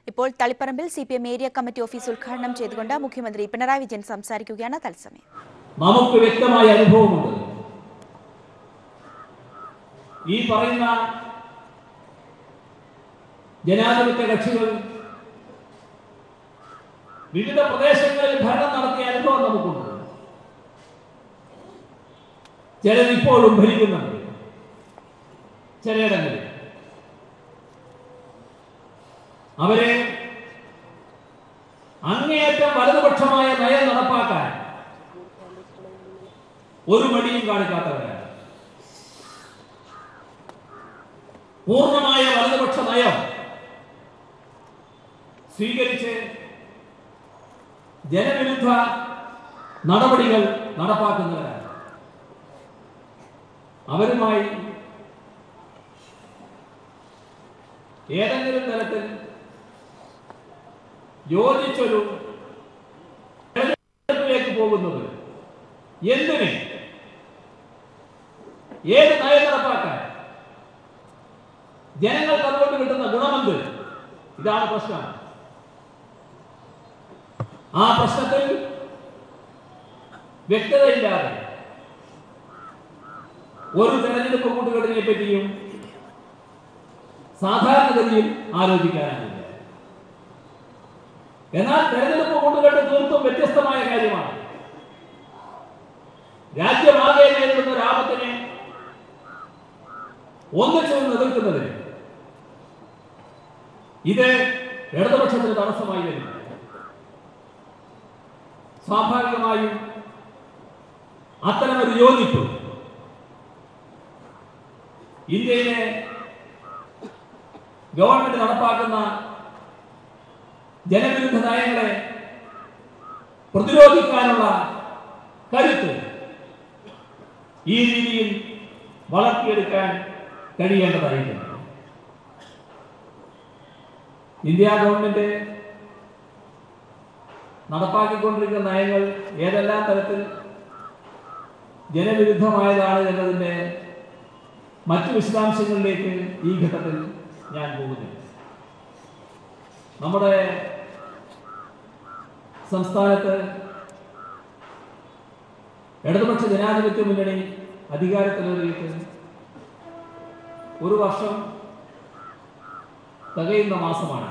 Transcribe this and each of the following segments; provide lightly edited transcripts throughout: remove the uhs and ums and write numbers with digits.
ഇപ്പോൾ തളിപ്പറമ്പിൽ CPM area committee office ഉദ്ഘാടനം ചെയ്തുകൊണ്ട് മുഖ്യമന്ത്രി പിണറായി വിജയൻ സംസാരിക്കുകയാണ്. തത്സമയം നമുക്ക് വ്യക്തമായ അനുഭവമുണ്ട്. ഈ പറയുന്ന ജനാധിപത്യ കക്ഷികൾ വിവിധ പ്രദേശങ്ങളിൽ ഭരണം നടത്തിയ അനുഭവം നമുക്കുണ്ട്. ചിലരിപ്പോഴും ഭരിക്കുന്നുണ്ട്, ചിലയിടങ്ങളിൽ അവരെ അങ്ങേയറ്റം വലതുപക്ഷമായ നയം നടപ്പാക്കാൻ ഒരു മടിയും കാണിക്കാത്തവരാണ്. പൂർണ്ണമായ വലതുപക്ഷ നയം സ്വീകരിച്ച് ജനവിരുദ്ധ നടപടികൾ നടപ്പാക്കുന്നവരാണ്. അവരുമായി ഏതെങ്കിലും തരത്തിൽ യോജിച്ചൊരു തെരഞ്ഞെടുപ്പിലേക്ക് പോകുന്നത് എന്തിന്, ഏത് നയം നടപ്പാക്കാൻ, ജനങ്ങൾക്ക് അതുകൊണ്ട് കിട്ടുന്ന ഗുണമെന്ത്? ഇതാണ് പ്രശ്നം. ആ പ്രശ്നത്തിൽ വ്യക്തതയില്ലാതെ ഒരു തെരഞ്ഞെടുപ്പ് കൂട്ടുകെട്ടിനെ പറ്റിയും സാധാരണഗതിയിൽ ആലോചിക്കാനാവില്ല. എന്നാൽ തെരഞ്ഞെടുപ്പ് കൂട്ടുകെട്ട് തീർത്തും വ്യത്യസ്തമായ കാര്യമാണ്. രാജ്യമാകെ നേരിടുന്ന ഒരു ആപത്തിനെ ഒന്നിച്ചു എതിർക്കുന്നതിന് ഇത് ഇടതുപക്ഷത്തിന് തടസ്സമായി വരും. സ്വാഭാവികമായും അത്തരമൊരു യോജിപ്പ് ഇന്ത്യയിലെ ഗവൺമെന്റ് നടപ്പാക്കുന്ന ജനവിരുദ്ധ നയങ്ങളെ പ്രതിരോധിക്കാനുള്ള കരുത്ത് ഈ രീതിയിൽ വളർത്തിയെടുക്കാൻ കഴിയേണ്ടതായിട്ടുണ്ട്. ഇന്ത്യ ഗവൺമെന്റ് നടപ്പാക്കിക്കൊണ്ടിരിക്കുന്ന നയങ്ങൾ ഏതെല്ലാം തരത്തിൽ ജനവിരുദ്ധമായതാണ് എന്നതിൻ്റെ മറ്റു വിശദാംശങ്ങളിലേക്ക് ഈ ഘട്ടത്തിൽ ഞാൻ പോകുന്നില്ല. നമ്മുടെ സംസ്ഥാനത്ത് ഇടതുപക്ഷ ജനാധിപത്യ മുന്നണി അധികാരത്തിലേറിയിട്ട് ഒരു വർഷം തികയുന്ന മാസമാണ്.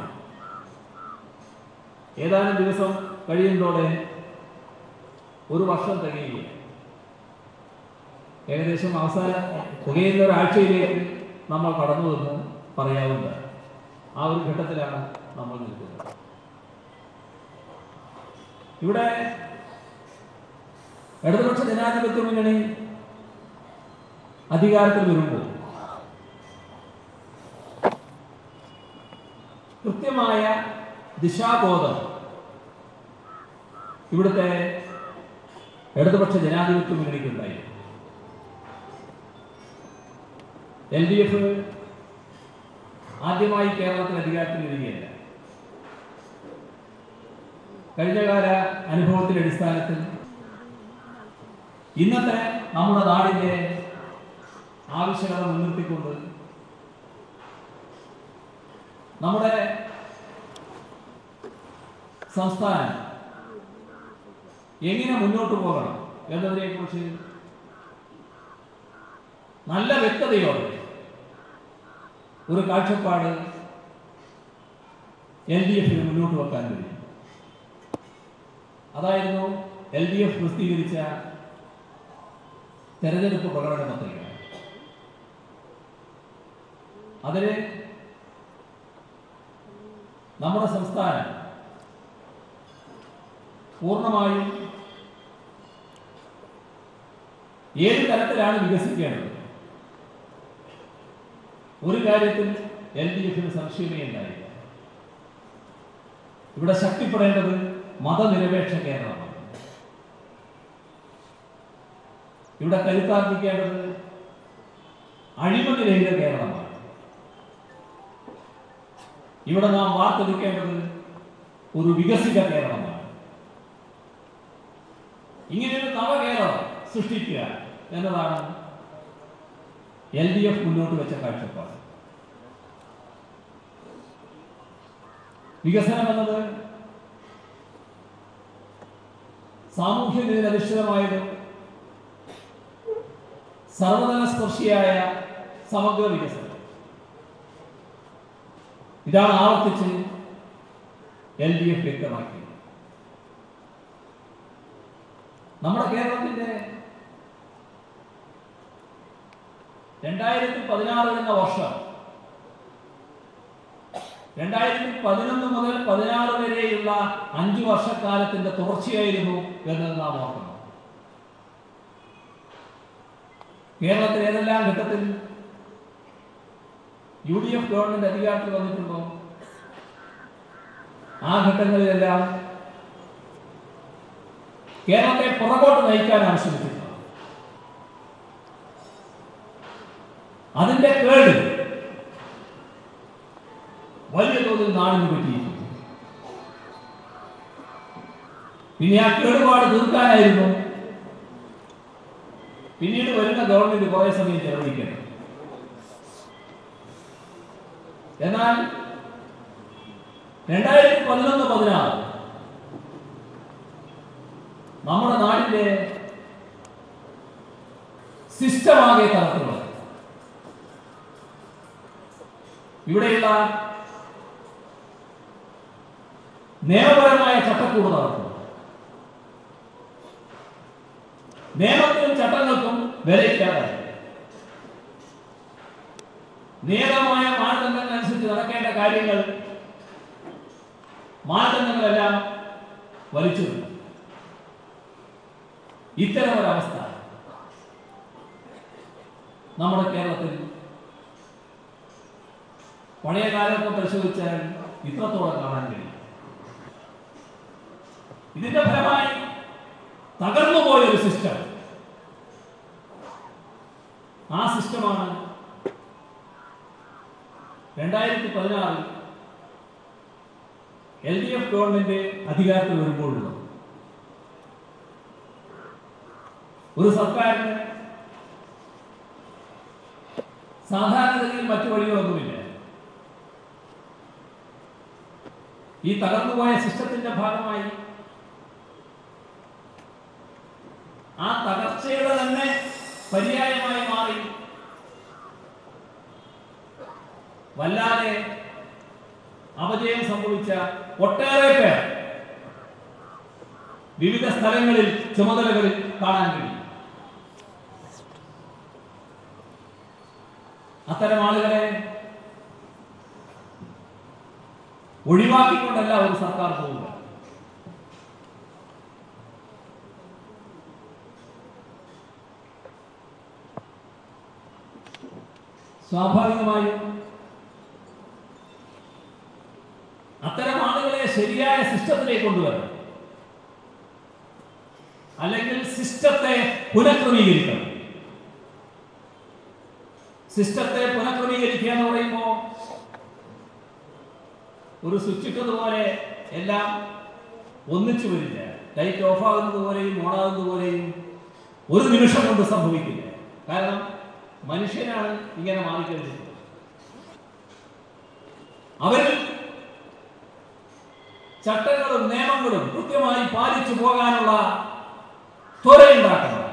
ഏതാനും ദിവസം കഴിയുന്നതോടെ ഒരു വർഷം തികയുകയാണ്. ഏകദേശം അവസാന തികയുന്ന ഒരാഴ്ചയിലേക്ക് നമ്മൾ കടന്നുവെന്ന് പറയാവുന്ന ആ ഒരു ഘട്ടത്തിലാണ് നമ്മൾ നിൽക്കുന്നത്. ഇവിടെ ഇടതുപക്ഷ ജനാധിപത്യ മുന്നണി അധികാരത്തിൽ വരുമ്പോൾ കൃത്യമായ ദിശാബോധം ഇവിടുത്തെ ഇടതുപക്ഷ ജനാധിപത്യ മുന്നണിക്കുണ്ടായി. LDF ആദ്യമായി കേരളത്തിൽ അധികാരത്തിൽ വരികയല്ല. കഴിഞ്ഞകാല അനുഭവത്തിന്റെ അടിസ്ഥാനത്തിൽ ഇന്നത്തെ നമ്മുടെ നാടിന്റെ ആവശ്യകത മുൻനിർത്തിക്കൊണ്ട് നമ്മുടെ സംസ്ഥാനം എങ്ങനെ മുന്നോട്ട് പോകണം എന്നതിനെ കുറിച്ച് നല്ല വ്യക്തതയോടെ ഒരു കാഴ്ചപ്പാട് LDF മുന്നോട്ട് വെക്കാൻ കഴിയും. അതായിരുന്നു LDF പ്രസിദ്ധീകരിച്ച തെരഞ്ഞെടുപ്പ് പ്രകടന പത്രിക. അതിന് നമ്മുടെ സംസ്ഥാനം പൂർണ്ണമായും ഏത് തരത്തിലാണ് വികസിക്കേണ്ടത്, ഒരു കാര്യത്തിൽ LDFന് സംശയമേ ഉണ്ടായില്ല. ഇവിടെ ശക്തിപ്പെടേണ്ടത് മതനിരപേക്ഷ കേരളമാണ്. ഇവിടെ കരുത്താർജിക്കേണ്ടത് അഴിമതിരഹിത കേരളമാണ്. ഇവിടെ നാം വാർത്തെടുക്കേണ്ടത് ഒരു വികസിത കേരളമാണ്. ഇങ്ങനെയൊരു നവകേരളം സൃഷ്ടിക്കുക എന്നതാണ് LDF മുന്നോട്ട് വെച്ച കാഴ്ചപ്പാട്. വികസനം എന്നത് സാമൂഹ്യ നീതിയധിഷ്ഠിതമായതും സർവതല സ്പർശിയായ സമഗ്ര വികസനം. ഇതാണ് ആവർത്തിച്ച് LDF വ്യക്തമാക്കിയത്. നമ്മുടെ കേരളത്തിന്റെ 2016 എന്ന വർഷം 2011 മുതൽ 16 വരെയുള്ള 5 വർഷക്കാലത്തിന്റെ തുടർച്ചയായിരുന്നു എന്ന് നാം ഓർക്കണം. കേരളത്തിൽ ഏതെല്ലാം ഘട്ടത്തിൽ UDF ഗവൺമെന്റ് അധികാരത്തിൽ വന്നിട്ടുണ്ടോ ആ ഘട്ടങ്ങളിലെല്ലാം കേരളത്തെ പുറകോട്ട് നയിക്കാനാണ് ശ്രമിക്കുന്നത്. അതിന്റെ കേട് വലിയ തോതിൽ നാടിന് പറ്റിയിരിക്കുന്നു. പിന്നെ ആ കേടുപാട് തീർക്കാനായിരുന്നു പിന്നീട് വരുന്ന ഗവൺമെന്റ് കുറെ സമയം ചെലവഴിക്കണം. എന്നാൽ 2011-16 നമ്മുടെ നാടിന്റെ സിസ്റ്റമാകെ തകർത്തുള്ളത്. ഇവിടെയുള്ള നിയമപരമായ ചട്ടക്കൂട് തകർത്തു. നിയമത്തിനും ചട്ടങ്ങൾക്കും വിലയില്ലാതായി. നിയമമായ മാനദണ്ഡങ്ങൾ അനുസരിച്ച് നടക്കേണ്ട കാര്യങ്ങൾ മാനദണ്ഡങ്ങളെല്ലാം വലിച്ചു. ഇത്തരമൊരവസ്ഥ നമ്മുടെ കേരളത്തിൽ പഴയ കാലമൊക്കെ പരിശോധിച്ചാൽ ഇത്രത്തോളം കാണാൻ കഴിയും. ഇതിന്റെ ഫലമായി തകർന്നുപോയ ഒരു സിസ്റ്റം, ആ സിസ്റ്റമാണ് 2016 LDF ഗവൺമെന്റ് അധികാരത്തിൽ വരുമ്പോഴുള്ളത്. ഒരു സർക്കാരിന് സാധാരണഗതിയിൽ മറ്റു വഴികളൊന്നുമില്ല. ഈ തകർന്നുപോയ സിസ്റ്റത്തിന്റെ ഭാഗമായി ആ തകർച്ചയുടെ തന്നെ പര്യായമായി മാറി വല്ലാതെ അപജയം സംഭവിച്ച ഒട്ടേറെ പേർ വിവിധ സ്ഥലങ്ങളിൽ ചുമതലകളിൽ കാണാൻ കഴിയും. അത്തരം ആളുകളെ ഒഴിവാക്കിക്കൊണ്ടല്ല ഒരു സർക്കാർ പോവുക. സ്വാഭാവികമായും അത്തരം ആളുകളെ ശരിയായ സിസ്റ്റത്തിലേക്ക് കൊണ്ടുവരണം, അല്ലെങ്കിൽ സിസ്റ്റത്തെ പുനഃക്രമീകരിക്കണം. സിസ്റ്റത്തെ പുനഃക്രമീകരിക്കുക എന്ന് പറയുമ്പോൾ ഒരു സ്വിച്ച് ഇട്ടതുപോലെ എല്ലാം ഒന്നിച്ചു വരില്ല. ലൈറ്റ് ഓഫ് ആകുന്നത് പോലെയും ഓണാകുന്നത് പോലെയും ഒരു നിമിഷം കൊണ്ട് സംഭവിക്കില്ല. കാരണം മനുഷ്യനാണ് ഇങ്ങനെ മാറിക്കഴിഞ്ഞിട്ടുള്ളത്. അവരിൽ ചട്ടങ്ങളും നിയമങ്ങളും കൃത്യമായി പാലിച്ചു പോകാനുള്ള ത്വരയുണ്ടാക്കണം.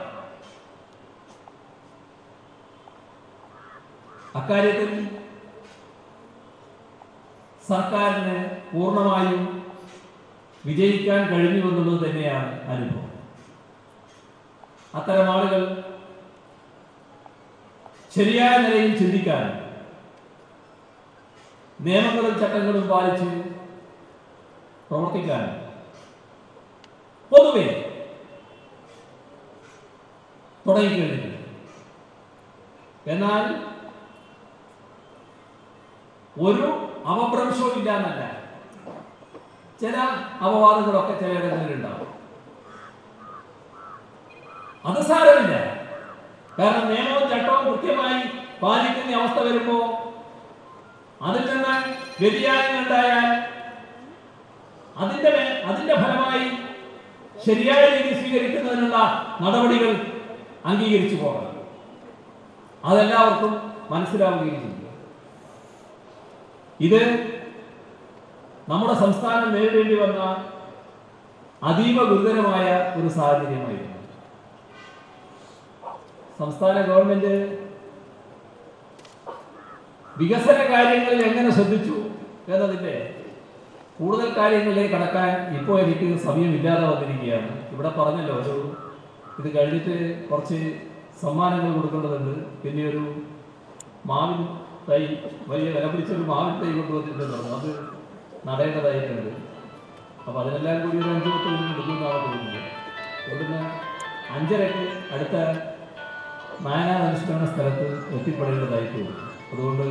അക്കാര്യത്തിൽ സർക്കാരിന് പൂർണ്ണമായും വിജയിക്കാൻ കഴിഞ്ഞുവെന്നുള്ളത് തന്നെയാണ് അനുഭവം. അത്തരം ആളുകൾ ശരിയായ നിലയിൽ ചിന്തിക്കാനും നിയമങ്ങളും ചട്ടങ്ങളും പാലിച്ച് പ്രവർത്തിക്കാനും പൊതുവെ തുടങ്ങിക്കഴിഞ്ഞിട്ടുണ്ട്. എന്നാൽ ഒരു അപഭ്രംശവും ഇല്ല എന്നല്ല, ചില അപവാദങ്ങളൊക്കെ ചിലയിടങ്ങളിലുണ്ടാവും. അത് സാരമില്ല. കാരണം നിയമവും ചട്ടവും കൃത്യമായി പാലിക്കുന്ന അവസ്ഥ വരുമ്പോ അതിൽ നിന്ന് വ്യതിയാനങ്ങൾ ഉണ്ടായാൽ അതിന്റെ ഫലമായി ശരിയായ രീതി സ്വീകരിക്കുന്നതിനുള്ള നടപടികൾ അംഗീകരിച്ചു പോകണം. അതെല്ലാവർക്കും മനസ്സിലാവുകയും ചെയ്യും. ഇത് നമ്മുടെ സംസ്ഥാനം നേരിടേണ്ടി വന്ന അതീവ ഗുരുതരമായ ഒരു സാഹചര്യമായിരുന്നു. സംസ്ഥാന ഗവൺമെന്റ് വികസന കാര്യങ്ങളിൽ എങ്ങനെ ശ്രദ്ധിച്ചു എന്നതിന്റെ കൂടുതൽ കാര്യങ്ങളിലേക്ക് കടക്കാൻ ഇപ്പോൾ എനിക്ക് സമയമില്ലാതെ വന്നിരിക്കുകയാണ്. ഇവിടെ പറഞ്ഞല്ലോ, ഇത് കഴിഞ്ഞിട്ട് കുറച്ച് സമ്മാനങ്ങൾ കൊടുക്കേണ്ടതുണ്ട്. പിന്നെ ഒരു മാവിൻ തൈ, വലിയ വില പിടിച്ചൊരു മാവിൻ തൈ കൊണ്ടുവന്നിട്ടുണ്ടെന്ന് അത് നടേണ്ടതായിട്ടുണ്ട്. അപ്പോൾ അതിനെല്ലാം കൂടി ഒരു 5-10 മിനിറ്റ് എടുക്കുന്നതാണ് തോന്നുന്നത്. ഇവിടുന്ന് 5:30 അടുത്ത നയനാനുഷ്ഠാന സ്ഥലത്ത് എത്തിപ്പെടേണ്ടതായിട്ട് വരും. അതുകൊണ്ട്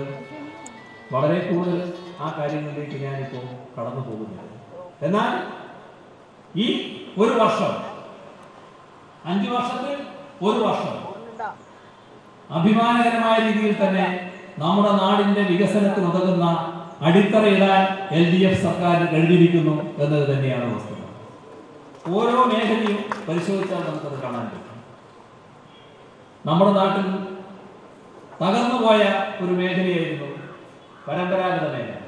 വളരെ കൂടുതൽ ആ കാര്യങ്ങളിലേക്ക് ഞാനിപ്പോൾ കടന്നു പോകുന്നത്. എന്നാൽ ഈ ഒരു വർഷം, 5 വർഷത്തിൽ ഒരു വർഷം അഭിമാനകരമായ രീതിയിൽ തന്നെ നമ്മുടെ നാടിന്റെ വികസനത്തിന് ഉതകുന്ന അടിത്തറയിടാൻ LDF സർക്കാരിന് കഴിഞ്ഞിരിക്കുന്നു എന്നത് തന്നെയാണ് വസ്തുത. ഓരോ മേഖലയും പരിശോധിച്ചാൽ നമുക്കത് കാണാൻ പറ്റും. നമ്മുടെ നാട്ടിൽ തകർന്നുപോയ ഒരു മേഖലയായിരുന്നു പരമ്പരാഗത മേഖല.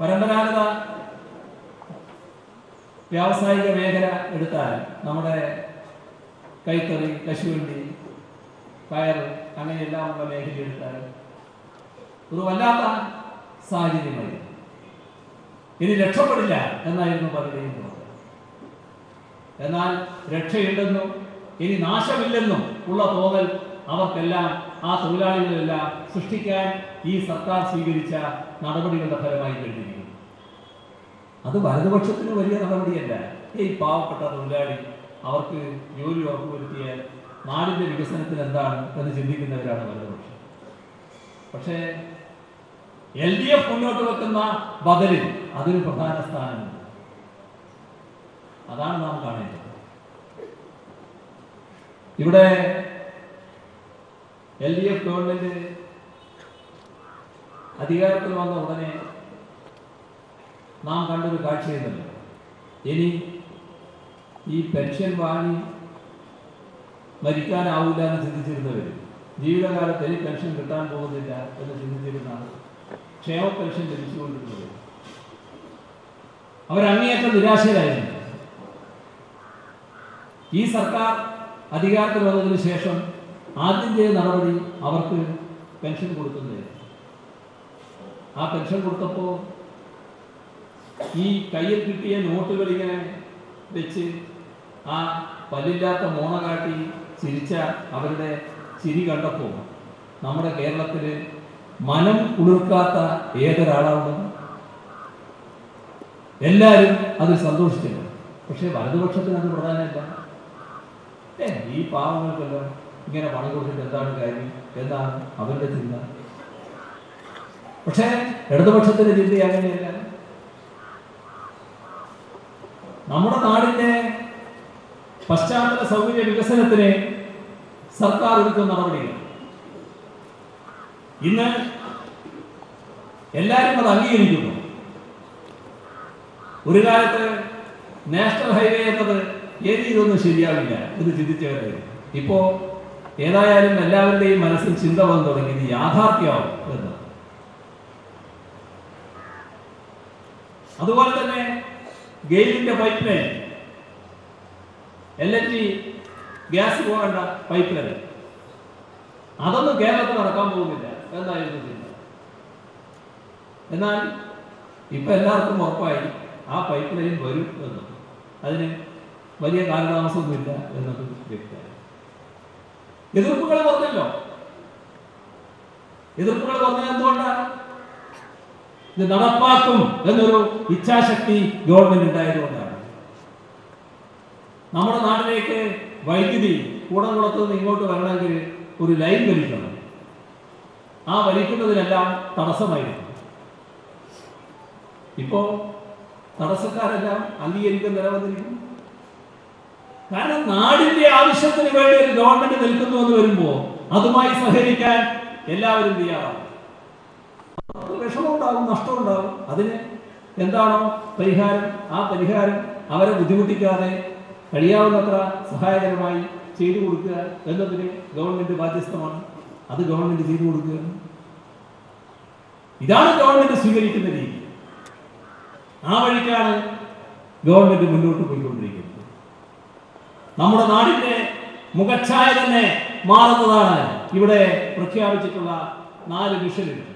പരമ്പരാഗത വ്യാവസായിക മേഖല എടുത്താൽ നമ്മുടെ കൈത്തറി, കശുവണ്ടി, കയർ, അങ്ങനെയെല്ലാമുള്ള മേഖല എടുത്താൽ ഒരു വല്ലാത്ത സാഹചര്യമായിരുന്നു. ഇനി രക്ഷപ്പെടില്ല എന്നായിരുന്നു പലരുടെയും തോന്നുന്നത്. എന്നാൽ രക്ഷയുണ്ടെന്നും ഇനി നാശമില്ലെന്നും ഉള്ള തോന്നൽ അവർക്കെല്ലാം, ആ തൊഴിലാളികളെല്ലാം സൃഷ്ടിക്കാൻ ഈ സർക്കാർ സ്വീകരിച്ച നടപടികളുടെ ഫലമായി കഴിഞ്ഞിരിക്കുന്നു. അത് വലതുപക്ഷത്തിന് വലിയ നടപടിയല്ല. ഈ പാവപ്പെട്ട തൊഴിലാളി അവർക്ക് ജോലി ഉറപ്പുവരുത്തിയാൽ നാടിന്റെ വികസനത്തിന് എന്താണ് എന്ന് ചിന്തിക്കുന്നവരാണ് വലതുപക്ഷം. പക്ഷേ LDF മുന്നോട്ട് വെക്കുന്ന ബദലിൽ അതിന് പ്രധാന സ്ഥാനമുണ്ട്. അതാണ് നാം കാണേണ്ടത്. ഇവിടെ LDF ഗവൺമെന്റ് അധികാരത്തിൽ വന്ന ഉടനെ നാം കണ്ടൊരു കാഴ്ചയുണ്ടല്ലോ. ഇനി ഈ പെൻഷൻ വാങ്ങി മരിക്കാനാവില്ല എന്ന് ചിന്തിച്ചിരുന്നവർ, ജീവിതകാലത്ത് ഈ പെൻഷൻ കിട്ടാൻ പോകുന്നില്ല എന്ന് ചിന്തിച്ചിരുന്ന, ക്ഷേമ പെൻഷൻ ലഭിച്ചുകൊണ്ടിരുന്നത്, അവരങ്ങേയറ്റം നിരാശരായിരുന്നു. ഈ സർക്കാർ അധികാരത്തിൽ വന്നതിന് ശേഷം ആദ്യം ചെയ്ത നടപടി അവർക്ക് പെൻഷൻ കൊടുക്കുന്നത്. ആ പെൻഷൻ കൊടുത്തപ്പോൾ ഈ കയ്യിൽ കിട്ടിയ നോട്ടുകൾ ഇങ്ങനെ വെച്ച് ആ പല്ലില്ലാത്ത മോണ കാട്ടി ചിരിച്ച അവരുടെ ചിരി കണ്ടപ്പോൾ നമ്മുടെ കേരളത്തിൽ മനം കുളിർക്കാത്ത ഏതൊരാളാണ്? എല്ലാവരും അതിൽ സന്തോഷിച്ചില്ല. പക്ഷെ വലതുപക്ഷത്തിന് അത് പ്രധാനമല്ല. ഈ പാവങ്ങൾക്കെല്ലാം ഇങ്ങനെ പണം കൊടുത്തിട്ട് എന്താണ് കാര്യം എന്നാണ് അവരുടെ ചിന്ത. പക്ഷേ ഇടതുപക്ഷത്തിന്റെ ചിന്ത അങ്ങനെയല്ല. നമ്മുടെ നാടിന്റെ പശ്ചാത്തല സൗകര്യ വികസനത്തിന് സർക്കാർ എടുക്കുന്ന നടപടികൾ ഇന്ന് എല്ലാവരും അത് അംഗീകരിക്കുന്നു. ഒരു കാലത്ത് നാഷണൽ ഹൈവേ എന്നത് ഇതൊന്നും ശരിയാവില്ല എന്ന് ചിന്തിച്ചവരായിരുന്നു. ഇപ്പോ ഏതായാലും എല്ലാവരുടെയും മനസ്സിൽ ചിന്ത വന്നു തുടങ്ങി ഇത് യാഥാർത്ഥ്യമാവും എന്ന്. അതുപോലെ തന്നെ ഗെയിലിന്റെ പൈപ്പ് ലൈൻ, LNG ഗ്യാസ് പോകേണ്ട പൈപ്പ് ലൈൻ, അതൊന്നും കേരളത്തിൽ നടക്കാൻ പോകുന്നില്ല എന്നായിരുന്നു ചിന്ത. എന്നാൽ ഇപ്പൊ എല്ലാവർക്കും ഉറപ്പായി ആ പൈപ്പ് ലൈൻ വരും എന്ന്. അതിന് വലിയ കാലതാമസമൊന്നുമില്ല എന്നത് വ്യക്തമായി. എതിർപ്പുകൾ പറഞ്ഞല്ലോ. എതിർപ്പുകൾ പറഞ്ഞത് എന്തുകൊണ്ടാണ്? ഇത് നടപ്പാക്കും എന്നൊരു ഇച്ഛാശക്തി ഗവൺമെന്റ് ഉണ്ടായതുകൊണ്ടാണ്. നമ്മുടെ നാട്ടിലേക്ക് വൈദ്യുതി കൂടംകുളത്ത് നിന്ന് ഇങ്ങോട്ട് വരണമെങ്കിൽ ഒരു ലൈൻ വലിക്കണം. ആ വലിക്കുന്നതിനെല്ലാം തടസ്സമായിരുന്നു. ഇപ്പോ തടസ്സക്കാരെല്ലാം അംഗീകരിക്കാൻ നിലവന്നിരിക്കുന്നു. കാരണം നാടിന്റെ ആവശ്യത്തിന് വേണ്ടി ഒരു ഗവൺമെന്റ് നിൽക്കുന്നു എന്ന് വരുമ്പോൾ അതുമായി സഹകരിക്കാൻ എല്ലാവരും തയ്യാറാണ്. വിഷമമുണ്ടാകും, നഷ്ടമുണ്ടാകും. അതിന് എന്താണോ പരിഹാരം, ആ പരിഹാരം അവരെ ബുദ്ധിമുട്ടിക്കാതെ കഴിയാവുന്നത്ര സഹായകരമായി ചെയ്തു കൊടുക്കുക എന്നതിന് ഗവൺമെന്റ് ബാധ്യസ്ഥമാണ്. അത് ഗവൺമെന്റ് ചെയ്തു കൊടുക്കുക. ഇതാണ് ഗവൺമെന്റ് സ്വീകരിക്കുന്ന രീതി. ആ വഴിക്കാണ് ഗവൺമെന്റ് മുന്നോട്ട് പോയിക്കൊണ്ടിരിക്കുന്നത്. നമ്മുടെ നാടിന്റെ മുഖച്ഛായ തന്നെ മാറുന്നതാണ് ഇവിടെ പ്രഖ്യാപിച്ചിട്ടുള്ള 4 മിഷനുകൾ.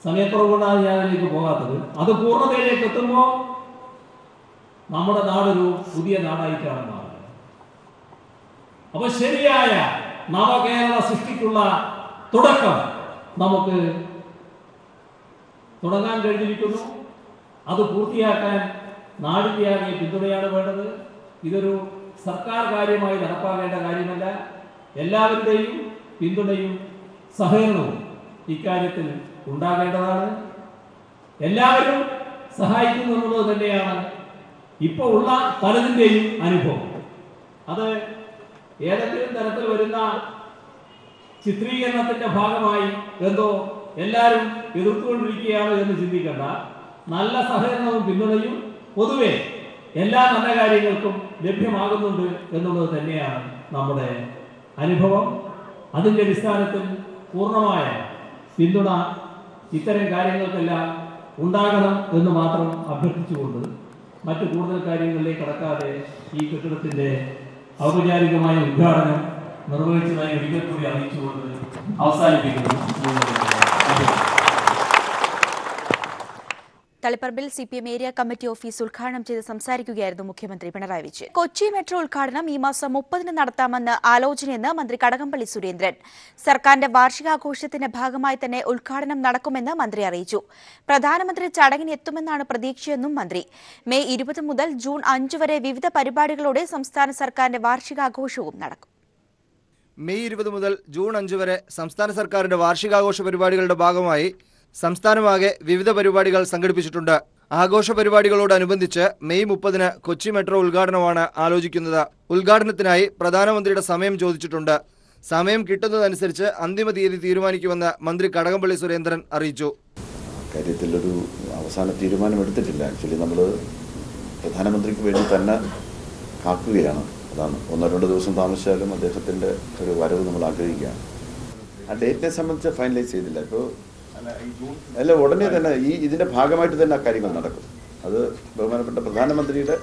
സമയക്കുറവുകൊണ്ടാണ് ഞാൻ അതിലേക്ക് പോകാത്തത്. അത് പൂർണ്ണതയിലേക്ക് എത്തുമ്പോൾ നമ്മുടെ നാടൊരു പുതിയ നാടായിട്ടാണ് മാറുന്നത്. അപ്പൊ ശരിയായ നവകേരള സൃഷ്ടിക്കുള്ള തുടക്കം നമുക്ക് തുടങ്ങാൻ കഴിഞ്ഞിരിക്കുന്നു. അത് പൂർത്തിയാക്കാൻ നാടിന്റെ ആകെ പിന്തുണയാണ് വേണ്ടത്. ഇതൊരു സർക്കാർ കാര്യമായി നടപ്പാക്കേണ്ട കാര്യമല്ല. എല്ലാവരുടെയും പിന്തുണയും സഹകരണവും ഇക്കാര്യത്തിൽ ഉണ്ടാകേണ്ടതാണ്. എല്ലാവരും സഹായിക്കുന്നു എന്നുള്ളത് തന്നെയാണ് ഇപ്പോൾ ഉള്ള പലതിൻ്റെയും അനുഭവം. അത് ഏതെങ്കിലും തരത്തിൽ വരുന്ന ചിത്രീകരണത്തിന്റെ ഭാഗമായി എന്തോ എല്ലാവരും എതിർത്തുകൊണ്ടിരിക്കുകയാണ് എന്ന് ചിന്തിക്കേണ്ട. നല്ല സഹകരണവും പിന്തുണയും പൊതുവെ എല്ലാ നല്ല കാര്യങ്ങൾക്കും ലഭ്യമാകുന്നുണ്ട് എന്നുള്ളത് തന്നെയാണ് നമ്മുടെ അനുഭവം. അതിൻ്റെ അടിസ്ഥാനത്തിൽ പൂർണ്ണമായ പിന്തുണ ഇത്തരം കാര്യങ്ങൾക്കെല്ലാം ഉണ്ടാകണം എന്ന് മാത്രം അഭ്യർത്ഥിച്ചുകൊണ്ട് മറ്റു കൂടുതൽ കാര്യങ്ങളിലേക്ക് കടക്കാതെ ഈ കെട്ടിടത്തിന്റെ ഔപചാരികമായ ഉദ്ഘാടനം നിർവഹിച്ചതായി ഒരിക്കൽ കൂടി അറിയിച്ചുകൊണ്ട് അവസാനിപ്പിക്കുന്നു. തളിപ്പറമ്പിൽ CPM ഏരിയ കമ്മിറ്റി ഓഫീസ് ഉദ്ഘാടനം ചെയ്ത് സംസാരിക്കുകയായിരുന്നു മുഖ്യമന്ത്രി പിണറായി വിജയൻ. കൊച്ചി മെട്രോ ഉദ്ഘാടനം ഈ മാസം 30-ന് നടത്താമെന്ന് ആലോചനയെന്ന് മന്ത്രി കടകംപള്ളി സുരേന്ദ്രൻ. സർക്കാരിന്റെ വാർഷികാഘോഷത്തിന്റെ ഭാഗമായി തന്നെ ഉദ്ഘാടനം നടക്കുമെന്ന് മന്ത്രി അറിയിച്ചു. പ്രധാനമന്ത്രി ചടങ്ങിന് എത്തുമെന്നാണ് പ്രതീക്ഷയെന്നും മന്ത്രി. മെയ് 20 മുതൽ ജൂൺ 5 വരെ വിവിധ പരിപാടികളോടെ സംസ്ഥാന സർക്കാരിന്റെ വാർഷികാഘോഷവും നടക്കും. മെയ് 20 മുതൽ ജൂൺ 5 വരെ സംസ്ഥാന സർക്കാരിന്റെ വാർഷികാഘോഷ പരിപാടികളുടെ ഭാഗമായി സംസ്ഥാനമാകെ വിവിധ പരിപാടികൾ സംഘടിപ്പിച്ചിട്ടുണ്ട്. ആഘോഷ പരിപാടികളോടനുബന്ധിച്ച് മെയ് 30-ന് കൊച്ചി മെട്രോ ഉദ്ഘാടനമാണ് ആലോചിക്കുന്നത്. ഉദ്ഘാടനത്തിനായി പ്രധാനമന്ത്രിയുടെ സമയം ചോദിച്ചിട്ടുണ്ട്. സമയം കിട്ടുന്നതനുസരിച്ച് അന്തിമ തീയതി തീരുമാനിക്കുമെന്ന് മന്ത്രി കടകംപള്ളി സുരേന്ദ്രൻ അറിയിച്ചു. കാര്യത്തിലൊരു അവസാന തീരുമാനമെടുത്തിട്ടില്ല. ആക്ച്വലി നമ്മൾ പ്രധാനമന്ത്രിക്ക് വേണ്ടി തന്നെ കാക്കുകയാണ്. അതാണ് 1-2 ദിവസം താമസിച്ചാലും അദ്ദേഹത്തിൻ്റെ ഒരു വരവ് നമ്മൾ ആഗ്രഹിക്കുകയാണ്. ആ ഡേറ്റിനെ സംബന്ധിച്ച് ഫൈനലൈസ് ചെയ്തില്ല. ഇപ്പോൾ അല്ല, ഉടനെ തന്നെ ഇതിൻ്റെ ഭാഗമായിട്ട് തന്നെ ആ കാര്യങ്ങൾ നടക്കും. അത് ബഹുമാനപ്പെട്ട പ്രധാനമന്ത്രിയുടെ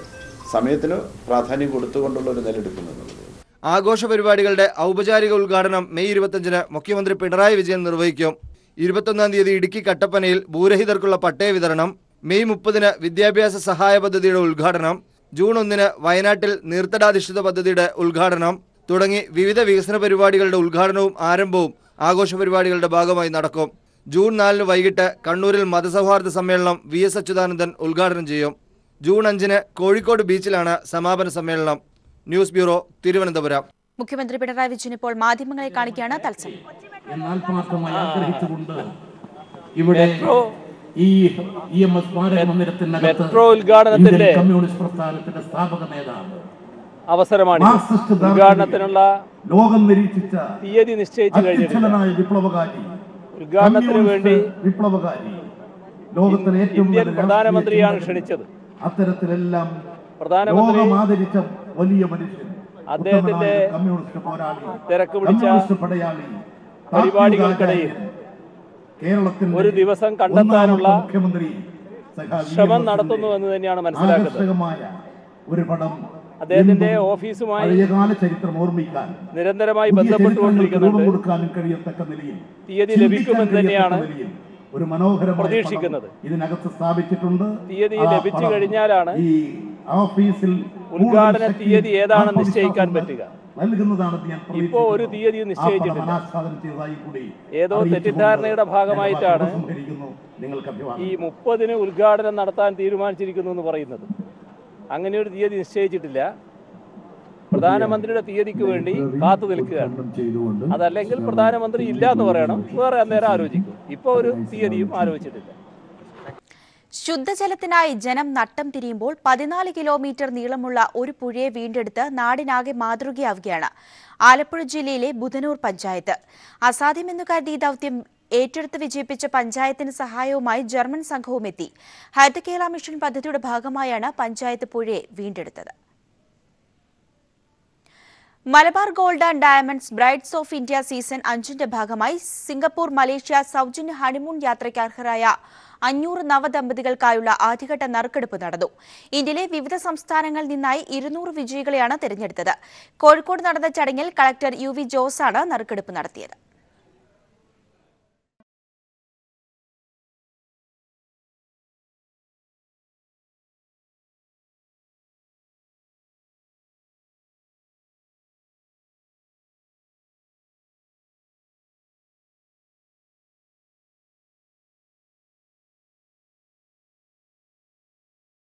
സമയത്തിന് പ്രാധാന്യം കൊടുത്തുകൊണ്ടുള്ള ഒരു നിലയെടുക്കുന്നത്. ആഘോഷ പരിപാടികളുടെ ഔപചാരിക ഉദ്ഘാടനം മെയ് 25-ന് മുഖ്യമന്ത്രി പിണറായി വിജയൻ നിർവഹിക്കും. 21-ാം തീയതി ഇടുക്കി കട്ടപ്പനയിൽ ഭൂരഹിതർക്കുള്ള പട്ടയ വിതരണം, മെയ് 30-ന് വിദ്യാഭ്യാസ സഹായ പദ്ധതിയുടെ ഉദ്ഘാടനം, ജൂൺ 1-ന് വയനാട്ടിൽ നീർത്തടാധിഷ്ഠിത പദ്ധതിയുടെ ഉദ്ഘാടനം തുടങ്ങി വിവിധ വികസന പരിപാടികളുടെ ഉദ്ഘാടനവും ആരംഭവും ആഘോഷ പരിപാടികളുടെ ഭാഗമായി നടക്കും. ജൂൺ 4-ന് വൈകിട്ട് കണ്ണൂരിൽ മതസൗഹാർദ്ദ സമ്മേളനം VS അച്യുതാനന്ദൻ ഉദ്ഘാടനം ചെയ്യും. ജൂൺ 5-ന് കോഴിക്കോട് ബീച്ചിലാണ് സമാപന സമ്മേളനം. News bureau, Thiruvananthapuram. മുഖ്യമന്ത്രി പിണറായി വിജയൻ ഇപ്പോൾ മാധ്യമങ്ങളെ കാണിക്കുകയാണ് തത്സമയം. ഇവിടെ ഈ മെട്രോ ഉദ്ഘാടനത്തിന്റെ കമ്മ്യൂണിസ്റ്റ് പ്രസ്ഥാനത്തിന്റെ സ്ഥാപക നേതാവ് അവസരമാണ്. ഉദ്ഘാടനത്തിനുള്ള ലോകം നിരീക്ഷിച്ച തീയതി നിശ്ചയിച്ചു കഴിഞ്ഞിട്ടുണ്ട്. വിപ്ലവകാരി, ഉദ്ഘാടനത്തിന് വേണ്ടി വിപ്ലവകാരി, ലോകത്തിലെ ഏറ്റവും ഇന്ത്യൻ പ്രധാനമന്ത്രിയാണ് ക്ഷണിച്ചത്. അത്തരത്തിലെല്ലാം പ്രധാനമന്ത്രി ആദരിച്ച വലിയ മനുഷ്യൻ, അദ്ദേഹത്തിന്റെ കമ്മ്യൂണിസ്റ്റ് പോരാളി, തിരക്ക് പിടിച്ച പടയാളി പരിപാടികൾക്കിടയിൽ കേരളത്തിൽ ഒരു ദിവസം കണ്ടെത്താനുള്ള മുഖ്യമന്ത്രി ശ്രമം നടത്തുന്നു എന്ന് തന്നെയാണ് മനസ്സിലാക്കുന്നത്. ഒരു പടം അദ്ദേഹത്തിന്റെ ഓഫീസുമായി ചരിത്രം ഓർമ്മിക്കാൻ നിരന്തരമായി ബന്ധപ്പെട്ടുകൊണ്ടിരിക്കുന്നുണ്ട്. തീയതി ലഭിക്കുമെന്ന് തന്നെയാണ് ഒരു മനോഹര പ്രതീക്ഷിക്കുന്നത്. ഇതിനകത്ത് സ്ഥാപിച്ചിട്ടുണ്ട്. തീയതി ലഭിച്ചു കഴിഞ്ഞാലാണ് ഓഫീസിൽ ഉദ്ഘാടന തീയതി ഏതാണെന്ന് നിശ്ചയിക്കാൻ പറ്റുക. ഇപ്പോ ഒരു തീയതി നിശ്ചയിച്ചിട്ടില്ല. ഏതോ തെറ്റിദ്ധാരണയുടെ ഭാഗമായിട്ടാണ് ഈ 30-ന് ഉദ്ഘാടനം നടത്താൻ തീരുമാനിച്ചിരിക്കുന്നു എന്ന് പറയുന്നത്. അങ്ങനെ ഒരു തീയതി നിശ്ചയിച്ചിട്ടില്ല. പ്രധാനമന്ത്രിയുടെ തീയതിക്ക് വേണ്ടി കാത്തു നിൽക്കുകയാണ്. അതല്ലെങ്കിൽ പ്രധാനമന്ത്രി ഇല്ല എന്ന് പറയണം, വേറെ അന്നേരം ആലോചിക്കും. ഇപ്പോൾ ഒരു തീയതിയും ആലോചിച്ചിട്ടില്ല. ശുദ്ധജലത്തിനായി ജനം നട്ടം തിരിയുമ്പോൾ 14 കിലോമീറ്റർ നീളമുള്ള ഒരു പുഴയെ വീണ്ടെടുത്ത് നാടിനാകെ മാതൃകയാവുകയാണ് ആലപ്പുഴ ജില്ലയിലെ ബുധനൂർ പഞ്ചായത്ത്. അസാധ്യമെന്നു കരുതി ഈ ദൌത്യം ഏറ്റെടുത്ത് വിജയിപ്പിച്ച പഞ്ചായത്തിന് സഹായവുമായി ജർമ്മൻ സംഘവും എത്തി. ഹരിത കേരള മിഷൻ പദ്ധതിയുടെ ഭാഗമായാണ് പഞ്ചായത്ത് പുഴയെ വീണ്ടെടുത്തത്. Malabar gold and diamonds brides of India season 5ന്റെ ഭാഗമായി സിംഗപ്പൂർ മലേഷ്യ സൗജന്യ ഹണിമൂൺ യാത്രയ്ക്ക് അർഹരായ 500 നവദമ്പതികൾക്കായുള്ള ആദ്യഘട്ട നറുക്കെടുപ്പ് നടന്നു. ഇന്ത്യയിലെ വിവിധ സംസ്ഥാനങ്ങളിൽ നിന്നായി 200 വിജയികളെയാണ് തെരഞ്ഞെടുത്തത്. കോഴിക്കോട് നടന്ന ചടങ്ങിൽ കളക്ടർ UV ജോസാണ് നറുക്കെടുപ്പ് നടത്തിയത്.